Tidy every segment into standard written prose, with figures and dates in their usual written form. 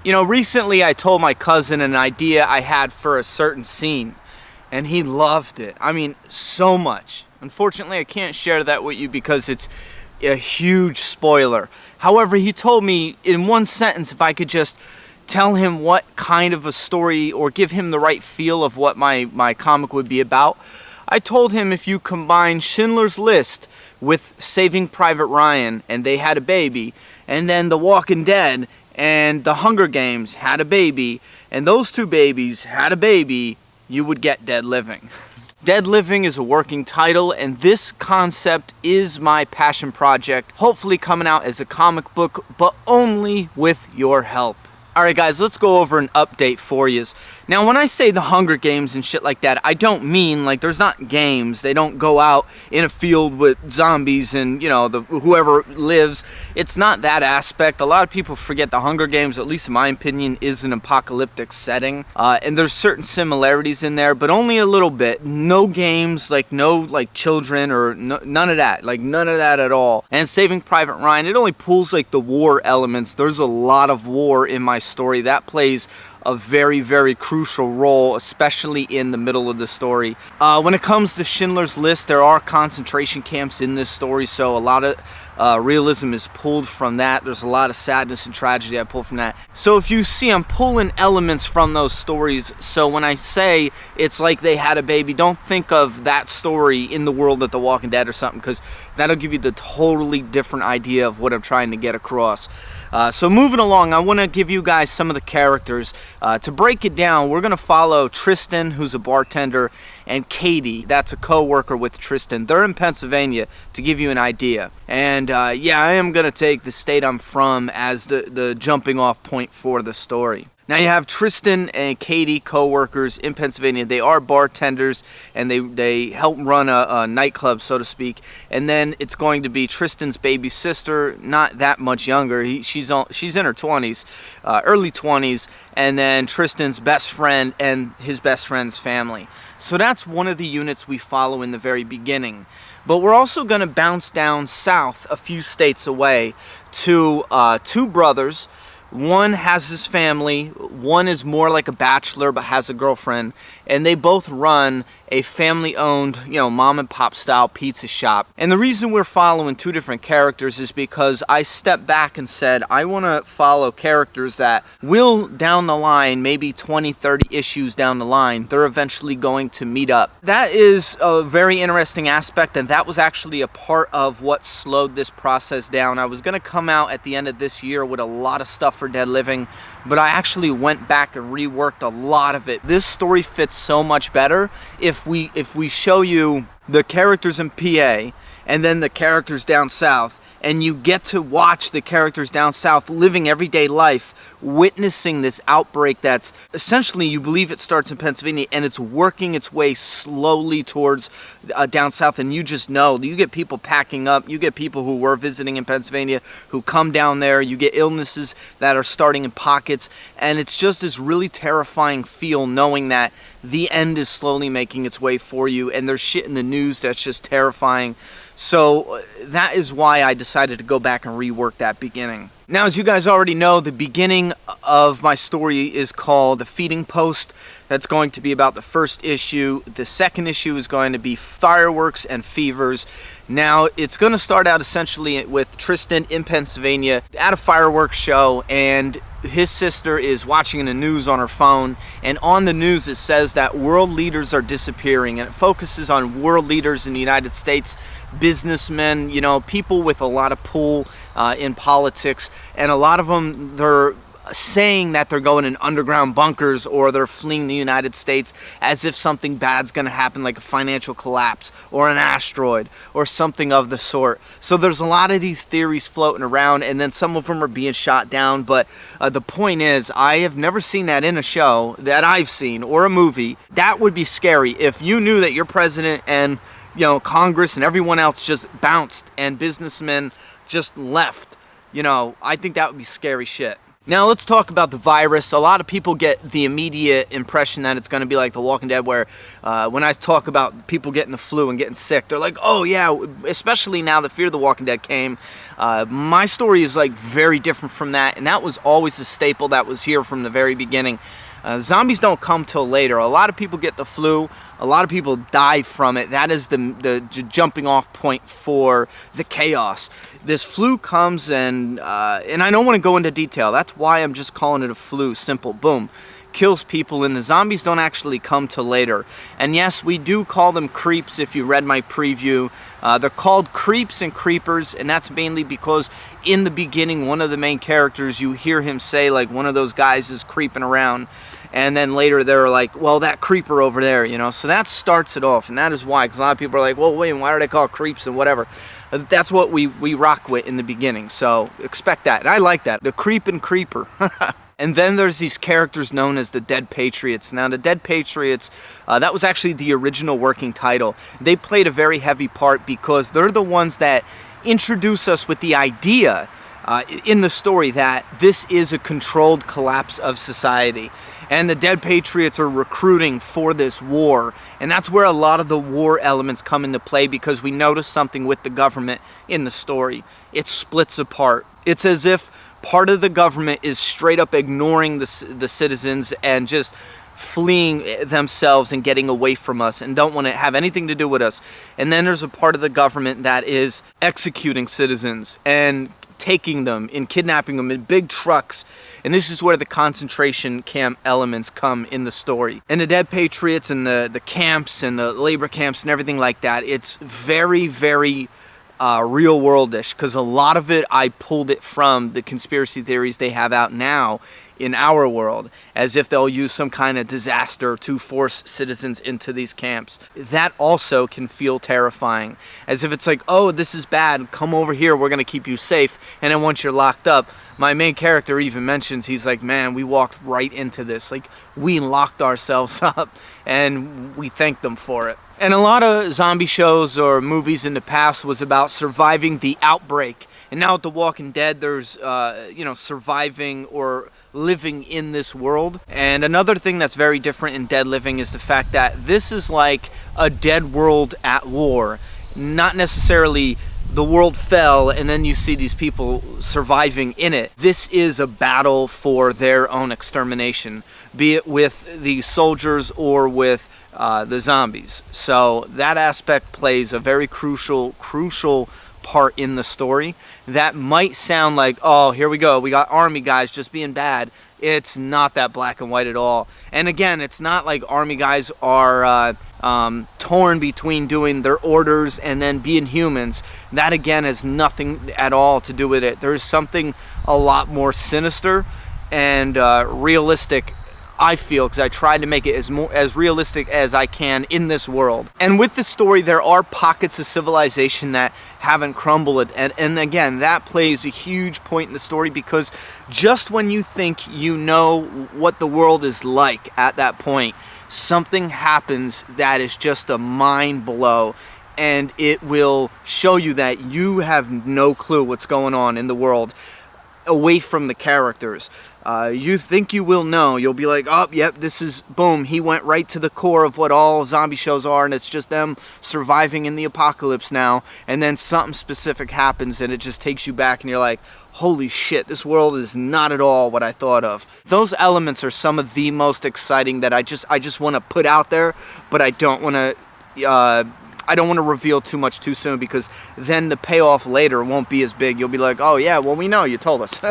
You know, recently I told my cousin an idea I had for a certain scene, and he loved it. I mean, so much. Unfortunately, I can't share that with you because it's a huge spoiler. However, he told me in one sentence if I could just tell him what kind of a story or give him the right feel of what my comic would be about. I told him if you combine Schindler's List with Saving Private Ryan and they had a baby, and then The Walking Dead and The Hunger Games had a baby, and those two babies had a baby, you would get Dead Living. Dead Living is a working title, and this concept is my passion project, hopefully coming out as a comic book, but only with your help. Alright guys, let's go over an update for you. Now when I say the Hunger Games and shit like that, I don't mean like there's not games. They don't go out in a field with zombies and, you know, whoever lives. It's not that aspect. A lot of people forget the Hunger Games, at least in my opinion, is an apocalyptic setting. And there's certain similarities in there, but only a little bit. No games, like no like children or none of that. Like none of that at all. And Saving Private Ryan, it only pulls like the war elements. There's a lot of war in my story that plays a very, very crucial role, especially in the middle of the story. When it comes to Schindler's List, there are concentration camps in this story, so a lot of realism is pulled from that. There's a lot of sadness and tragedy I pull from that. So if you see, I'm pulling elements from those stories, so when I say it's like they had a baby, don't think of that story in the world of The Walking Dead or something, because that'll give you the totally different idea of what I'm trying to get across. So moving along, I want to give you guys some of the characters. To break it down, we're going to follow Tristan, who's a bartender, and Katie, that's a co-worker with Tristan. They're in Pennsylvania, to give you an idea. And yeah, I am going to take the state I'm from as the jumping off point for the story. Now you have Tristan and Katie, co-workers in Pennsylvania. They are bartenders, and they help run a nightclub, so to speak. And then it's going to be Tristan's baby sister, not that much younger. She's in her 20s, early 20s, and then Tristan's best friend and his best friend's family. So that's one of the units we follow in the very beginning. But we're also going to bounce down south a few states away to two brothers. One has his family, one is more like a bachelor but has a girlfriend, and they both run a family-owned, you know, mom-and-pop style pizza shop. And the reason we're following two different characters is because I stepped back and said, I want to follow characters that will, down the line, maybe 20, 30 issues down the line, they're eventually going to meet up. That is a very interesting aspect, and that was actually a part of what slowed this process down. I was going to come out at the end of this year with a lot of stuff for Dead Living, but I actually went back and reworked a lot of it. This story fits so much better if we show you the characters in PA and then the characters down south, and you get to watch the characters down south living everyday life, witnessing this outbreak that's essentially, you believe it starts in Pennsylvania and it's working its way slowly towards down south, and you just know, you get people packing up, you get people who were visiting in Pennsylvania who come down there, you get illnesses that are starting in pockets, and it's just this really terrifying feel knowing that the end is slowly making its way for you, and there's shit in the news that's just terrifying. So that is why I decided to go back and rework that beginning. Now, as you guys already know, the beginning of my story is called The Feeding Post. That's going to be about the first issue. The second issue is going to be Fireworks and Fevers. Now, it's going to start out essentially with Tristan in Pennsylvania at a fireworks show, and his sister is watching the news on her phone, and on the news it says that world leaders are disappearing, and it focuses on world leaders in the United States, businessmen, you know, people with a lot of pull in politics, and a lot of them, they're saying that they're going in underground bunkers or they're fleeing the United States as if something bad's going to happen, like a financial collapse or an asteroid or something of the sort. So there's a lot of these theories floating around, and then some of them are being shot down. But the point is, I have never seen that in a show that I've seen or a movie. That would be scary if you knew that your president and, you know, Congress and everyone else just bounced and businessmen just left. You know, I think that would be scary shit. Now let's talk about the virus. A lot of people get the immediate impression that it's going to be like The Walking Dead, where when I talk about people getting the flu and getting sick, they're like, oh yeah, especially now that Fear the Walking Dead came. My story is like very different from that, and that was always a staple that was here from the very beginning. Zombies don't come till later. A lot of people get the flu. A lot of people die from it. That is the jumping off point for the chaos. This flu comes and I don't want to go into detail. That's why I'm just calling it a flu. Simple. Boom. Kills people, and the zombies don't actually come till later. And yes, we do call them creeps if you read my preview. They're called creeps and creepers, and that's mainly because in the beginning, one of the main characters, you hear him say, like, one of those guys is creeping around. And then later they're like, well, that creeper over there, you know. So that starts it off, and that is why, because a lot of people are like, well, wait, why are they called creeps and whatever? That's what we rock with in the beginning, so expect that. And I like that, the creep and creeper. And then there's these characters known as the Dead Patriots. Now, the Dead Patriots, that was actually the original working title. They played a very heavy part because they're the ones that introduce us with the idea in the story that this is a controlled collapse of society. And the Dead Patriots are recruiting for this war. And that's where a lot of the war elements come into play, because we notice something with the government in the story. It splits apart. It's as if part of the government is straight up ignoring the citizens and just fleeing themselves and getting away from us and don't want to have anything to do with us. And then there's a part of the government that is executing citizens and taking them and kidnapping them in big trucks. And this is where the concentration camp elements come in the story. And the Dead Patriots and the camps and the labor camps and everything like that, it's very, very real world-ish, because a lot of it I pulled it from the conspiracy theories they have out now in our world, as if they'll use some kind of disaster to force citizens into these camps. That also can feel terrifying, as if it's like, oh, this is bad, come over here, we're going to keep you safe. And then once you're locked up, my main character even mentions, he's like, man, we walked right into this. Like, we locked ourselves up, and we thank them for it. And a lot of zombie shows or movies in the past was about surviving the outbreak. And now with The Walking Dead, there's, surviving or living in this world. And another thing that's very different in Dead Living is the fact that this is like a dead world at war. Not necessarily the world fell and then you see these people surviving in it. This is a battle for their own extermination, be it with the soldiers or with the zombies. So that aspect plays a very crucial part in the story. That might sound like, oh, here we go, we got army guys just being bad. It's not that black and white at all. And again, it's not like army guys are torn between doing their orders and then being humans. That again has nothing at all to do with it. There's something a lot more sinister and realistic, I feel, because I tried to make it as realistic as I can in this world. And with the story, there are pockets of civilization that haven't crumbled, and again, that plays a huge point in the story, because just when you think you know what the world is like at that point, something happens that is just a mind blow, and it will show you that you have no clue what's going on in the world away from the characters. You think you will know. You'll be like, oh, yep, this is, boom, he went right to the core of what all zombie shows are, and it's just them surviving in the apocalypse now, and then something specific happens, and it just takes you back, and you're like, holy shit, this world is not at all what I thought of. Those elements are some of the most exciting that I just want to put out there, but I don't want to reveal too much too soon, because then the payoff later won't be as big. You'll be like, oh yeah, well, we know, you told us.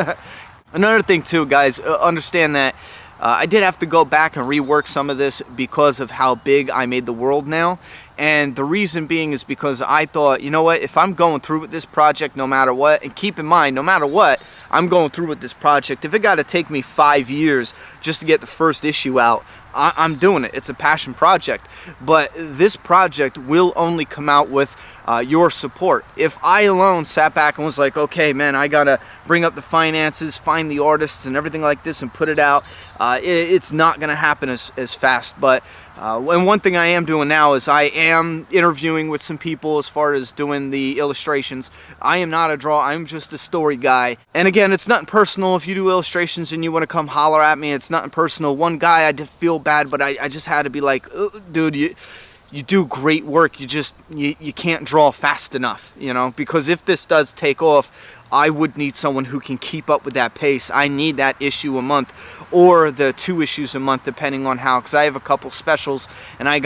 Another thing too, guys, understand that I did have to go back and rework some of this because of how big I made the world now. And the reason being is because I thought, you know what, if I'm going through with this project no matter what, and keep in mind, no matter what, I'm going through with this project, if it got to take me 5 years just to get the first issue out, I'm doing it. It's a passion project. But this project will only come out with your support. If I alone sat back and was like, okay, man, I gotta bring up the finances, find the artists and everything like this and put it out, it's not gonna happen as fast. But and one thing I am doing now is I am interviewing with some people as far as doing the illustrations. I am not a drawer, I'm just a story guy. And again, it's nothing personal. If you do illustrations and you want to come holler at me, it's nothing personal. One guy, I did feel bad, but I just had to be like, dude, you do great work, you can't draw fast enough, you know, because if this does take off, I would need someone who can keep up with that pace. I need that issue a month or the 2 issues a month, depending on how, because I have a couple specials, and I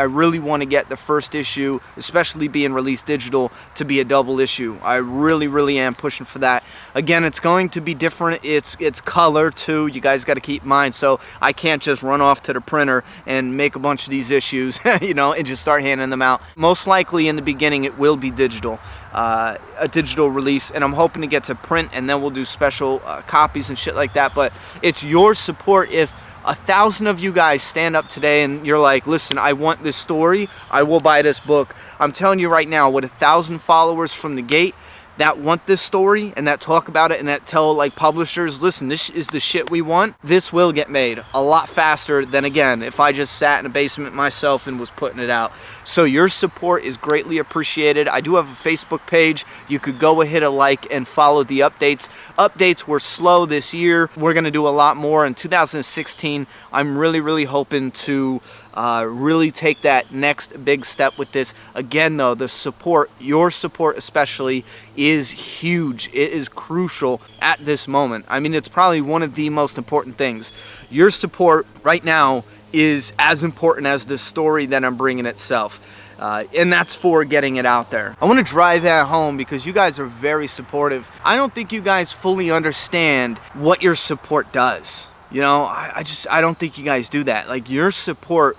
really want to get the first issue, especially being released digital, to be a double issue. I really am pushing for that. Again, it's going to be different. It's color too. You guys got to keep in mind. So I can't just run off to the printer and make a bunch of these issues, you know, and just start handing them out. Most likely in the beginning it will be digital. A digital release, and I'm hoping to get to print, and then we'll do special copies and shit like that. But it's your support. If 1,000 of you guys stand up today and you're like, listen, I want this story, I will buy this book. I'm telling you right now, with 1,000 followers from the gate that want this story and that talk about it and that tell like publishers, listen, this is the shit we want, this will get made a lot faster than, again, if I just sat in a basement myself and was putting it out. So your support is greatly appreciated. I do have a Facebook page. You could go hit a like and follow the updates. Updates were slow this year. We're gonna do a lot more in 2016. I'm really hoping to really take that next big step with this. Again though, the support, your support especially, is huge. It is crucial at this moment. I mean, it's probably one of the most important things. Your support right now is as important as the story that I'm bringing itself. And that's for getting it out there. I want to drive that home because you guys are very supportive. I don't think you guys fully understand what your support does. You know, I don't think you guys do that. Like, your support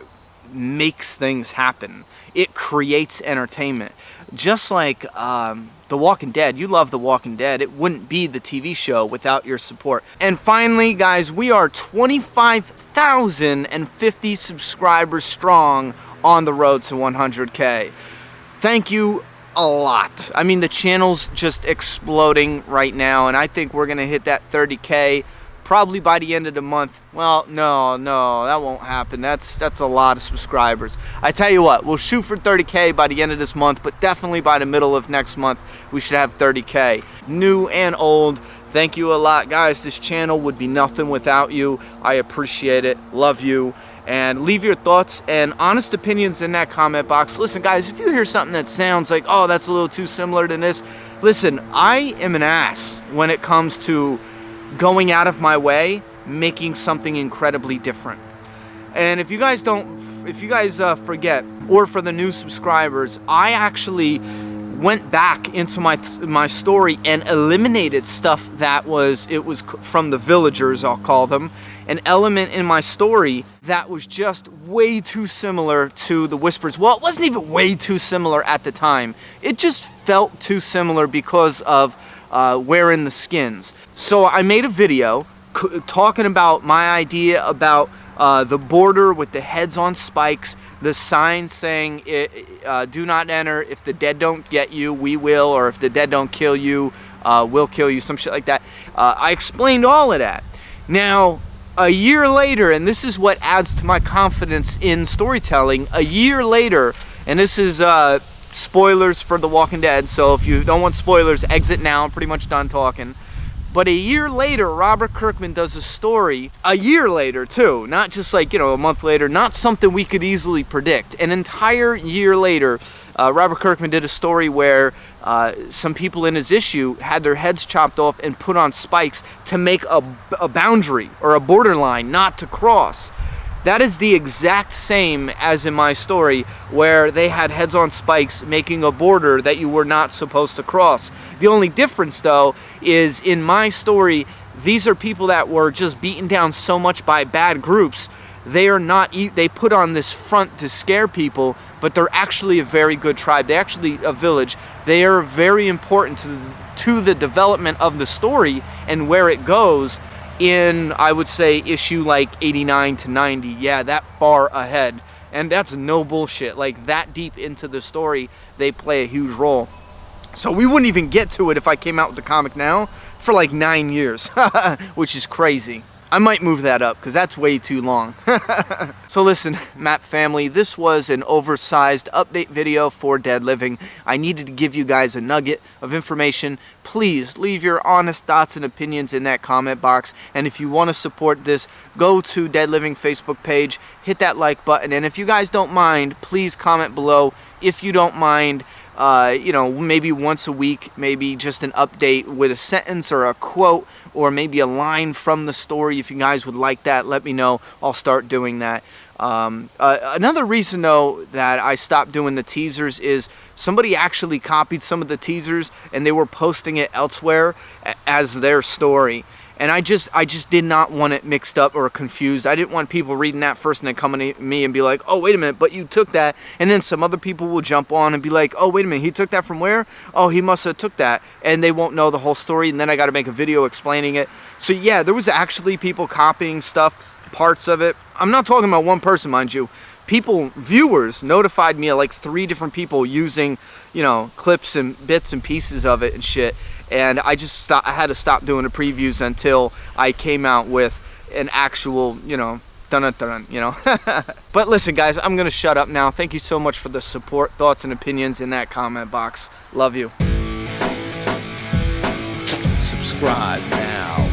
makes things happen. It creates entertainment. Just like The Walking Dead. You love The Walking Dead. It wouldn't be the TV show without your support. And finally, guys, we are 25,050 subscribers strong on the road to 100K. Thank you a lot. I mean, the channel's just exploding right now, and I think we're gonna hit that 30K probably by the end of the month. Well, no, that won't happen. That's a lot of subscribers. I tell you what, we'll shoot for 30K by the end of this month, but definitely by the middle of next month, we should have 30K. New and old, thank you a lot, guys. This channel would be nothing without you. I appreciate it. Love you. And leave your thoughts and honest opinions in that comment box. Listen, guys, if you hear something that sounds like, oh, that's a little too similar to this, listen, I am an ass when it comes to going out of my way, making something incredibly different. And if you guys forget, or for the new subscribers, I actually went back into my story and eliminated stuff that was from the villagers, I'll call them, an element in my story that was just way too similar to the Whispers. Well, it wasn't even way too similar at the time. It just felt too similar because of wearing the skins. So I made a video talking about my idea about the border with the heads on spikes, the sign saying do not enter, if the dead don't get you, we will, or if the dead don't kill you, we'll kill you, some shit like that. I explained all of that. Now, a year later, and this is what adds to my confidence in storytelling, a year later, and this is spoilers for The Walking Dead, so if you don't want spoilers, exit now. I'm pretty much done talking. But a year later, Robert Kirkman does a story, a year later too, not just like, you know, a month later, not something we could easily predict. An entire year later, Robert Kirkman did a story where some people in his issue had their heads chopped off and put on spikes to make a boundary or a borderline not to cross. That is the exact same as in my story, where they had heads on spikes making a border that you were not supposed to cross. The only difference, though, is in my story, these are people that were just beaten down so much by bad groups. They are not, they put on this front to scare people, but they're actually a very good tribe. They're actually a village. They are very important to the development of the story and where it goes in, I would say, issue like 89 to 90. Yeah, that far ahead. And that's no bullshit. Like, that deep into the story, they play a huge role. So we wouldn't even get to it if I came out with the comic now for like 9 years, which is crazy. I might move that up because that's way too long. So listen, Map family, this was an oversized update video for Dead Living. I needed to give you guys a nugget of information. Please leave your honest thoughts and opinions in that comment box. And if you want to support this, go to Dead Living Facebook page, hit that like button. And if you guys don't mind, please comment below if you don't mind. You know, maybe once a week, maybe just an update with a sentence or a quote or maybe a line from the story. If you guys would like that, let me know. I'll start doing that. Another reason, though, that I stopped doing the teasers is somebody actually copied some of the teasers and they were posting it elsewhere as their story. And I just did not want it mixed up or confused. I didn't want people reading that first and then coming to me and be like, oh, wait a minute, but you took that. And then some other people will jump on and be like, oh, wait a minute, he took that from where? Oh, he must have took that. And they won't know the whole story. And then I got to make a video explaining it. So yeah, there was actually people copying stuff, parts of it. I'm not talking about one person, mind you. People, viewers, notified me of like 3 different people using, you know, clips and bits and pieces of it and shit. And I had to stop doing the previews until I came out with an actual, you know, dun-dun-dun, you know. But listen, guys, I'm going to shut up now. Thank you so much for the support, thoughts, and opinions in that comment box. Love you. Subscribe now.